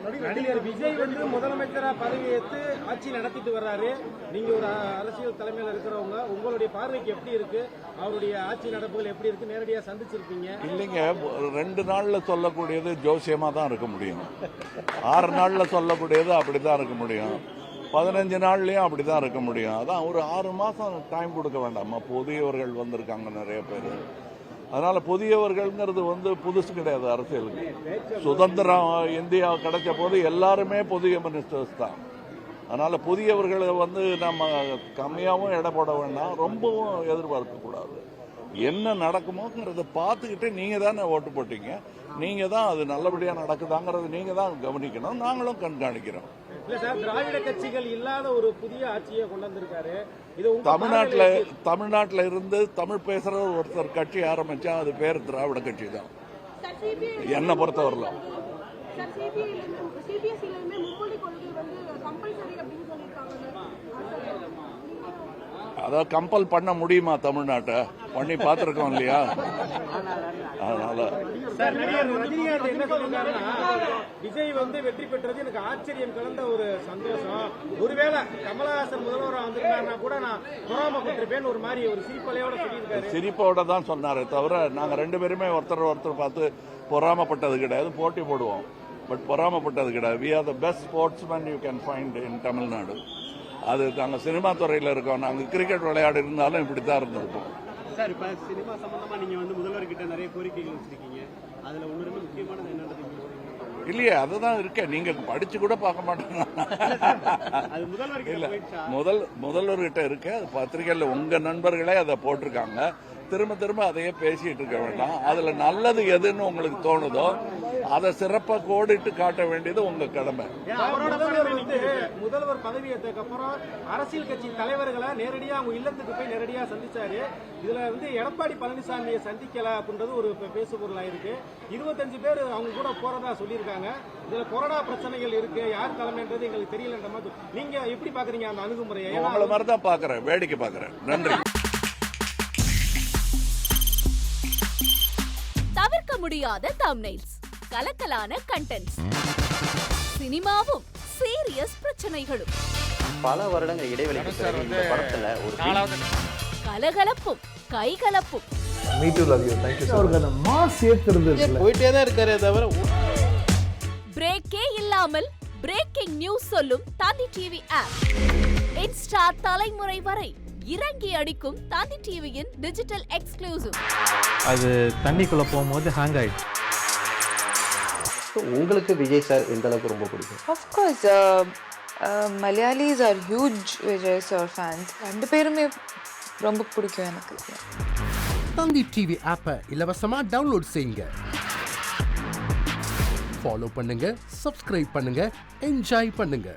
நடிகர் விஜய் வந்து முதலமைச்சரா பதவி ஏற்று ஆட்சி நடத்திட்டு வர்றாரு. நீங்க ஒரு அரசியல் தலைமையில இருக்கிறவங்க, உங்களுடைய பார்வைக்கு எப்படி இருக்கு? அவருடைய ஆட்சி நடப்புகள் எப்படி இருக்கு? நேரடியா சந்திச்சிருப்பீங்க. இல்லைங்க, 2 நாள்ல சொல்லக்கூடியது ஜோசியமா தான் இருக்க முடியும். 6 நாள்ல சொல்லக்கூடியது அப்படிதான் இருக்க முடியும். 15 நாள்லயும் அப்படிதான் இருக்க முடியும். அதான் ஒரு 6 மாசம் டைம் கொடுக்க வேண்டாமா? புதியவர்கள் வந்திருக்காங்க நிறைய பேர். அதனால புதியவர்கள்ங்கிறது புதுசு கிடையாது அரசியலுக்கு. சுதந்திரம் இந்தியா கிடைச்ச போது எல்லாருமே புதிய மினிஸ்டர்ஸ் தான். அதனால புதியவர்களை நம்ம கம்மியாகவும் எடை போட வேண்டாம், ரொம்பவும் எதிர்பார்க்க கூடாது. என்ன நடக்குமோங்கிறத பார்த்துக்கிட்டு நீங்க தானே ஓட்டு போட்டீங்க, நீங்க தான் அது நல்லபடியா நடக்குதாங்கிறது நீங்க தான் கவனிக்கணும், நாங்களும் கண்காணிக்கிறோம். இல்ல சார், திராவிட கட்சிகள் இல்லாத ஒரு புதிய ஆட்சியை கொண்டு வந்திருக்காரு. இது தமிழ்நாட்டில் இருந்து தமிழ் பேசுற ஒருத்தர் கட்சி ஆரம்பிச்சா அது பேர் திராவிட கட்சி தான் என்ன பொறுத்தவரையிலும். அதாவது கம்பல் பண்ண முடியுமா? தமிழ்நாட்டை பண்ணி பார்த்திருக்கோம் இல்லையா? அதனால ரஜினிகாந்த் என்ன சொல்லிருக்காருன்னா, விஜய் வெற்றி பெற்றது எனக்கு ஆச்சரியம் கலந்த ஒரு சந்தோஷம். ஒருவேளை கமலஹாசன் முதல்வராக வந்திருக்காருன்னா கூட நான் பொறாமப்பட்டிருப்பேன் ஒரு மாதிரி ஒரு சிரிப்பலையோட சொல்லியிருக்காரு. சிரிப்போட தான் சொன்னாரே தவிர நாங்க 2 பேருமே ஒருத்தர் பார்த்து பொறாமப்பட்டது கிடையாது. போட்டி போடுவோம், பட் பொறாமப்பட்டது கிடையாது. We are the best sportsman you can find in Tamil Nadu. அது நாங்கள் சினிமா துறையில் இருக்கோம். நாங்கள் கிரிக்கெட் விளையாடு இருந்தாலும் இப்படித்தான் இருந்திருக்கோம். சார், இப்ப சினிமா சம்பந்தமா நீங்க முதல்வர்கிட்ட நிறைய கோரிக்கைகள் வச்சிருக்கீங்க. அதுல ஒன்று முக்கியமானது என்னன்றது இல்லையே, அதுதான் இருக்கேன். நீங்க படிச்சு கூட பார்க்க மாட்டேங்க. முதல்வர்கிட்ட இருக்க அது பத்திரிகையில் உங்க நண்பர்களே அதை போட்டிருக்காங்க. திரும்ப அதையே பேசிட்டு இருக்க வேண்டாம். அதுல நல்லது எதுன்னு உங்களுக்கு தோணுதோ அதை சிறப்பா கோடிட்டு காட்ட வேண்டியது உங்க கடமை. முதல்வர் பதவியேற்றதுக்கு அப்புறம் அரசியல் கட்சி தலைவர்களை நேரடியா அவங்க இல்லத்துக்கு போய் நேரடியா சந்திச்சாரு. இதுல எடப்பாடி பழனிசாமியை சந்திக்கல அப்படின்றது ஒரு பேசு பொருளா இருக்கு. 25 பேர் அவங்க கூட போறதா சொல்லியிருக்காங்க. இதுல கொரோனா பிரச்சனைகள் இருக்கு, யார் தலைமைன்றது எங்களுக்கு தெரியலன்ற மாதிரி நீங்க எப்படி பாக்குறீங்க அந்த அணுகுமுறையை? உங்களை மாதிரி தான் பாக்குறேன், வேடிக்கை பாக்குறேன். நன்றி. தவிர்க்க முடியாத தம்ப்நெயில்ஸ், கலக்கலான கண்டென்ட்ஸ், சினிமாவும் சீரியஸ் பிரச்சனைகளும், பல வருடங்கள் இடைவெளிக்கு பிறகு இந்த படத்துல ஒரு கலகலப்பும் கைகலப்பும். Me too, love you. Thank you so much. Mass ஏத்துறது போயிட்டே தான் இருக்காரே தவிர பிரேக்கே இல்லாமல் பிரேக்கிங் நியூஸ் சொல்லும் தந்தி டிவி ஆப். இன்ஸ்டா தலைமுறை வரை இறங்கி அடிக்கும் தந்தி டிவியின் டிஜிட்டல் எக்ஸ்க்ளூசிவ். அது தண்ணிக்குள்ள போகும்போது ஹேங் ஆயிடுச்சு. உங்களுக்கு விஜய் சார் எந்த அளவுக்கு ரொம்ப பிடிக்கும்? Of course, Malayalis are huge Vijay sir fans. 2 பேருமே ரொம்ப பிடிக்கும் எனக்கு. தந்தி டிவி ஆப்பை இலவசமா டவுன்லோட் செய்யுங்க. ஃபாலோ பண்ணுங்க, சப்ஸ்கிரைப் பண்ணுங்க, என்ஜாய் பண்ணுங்க.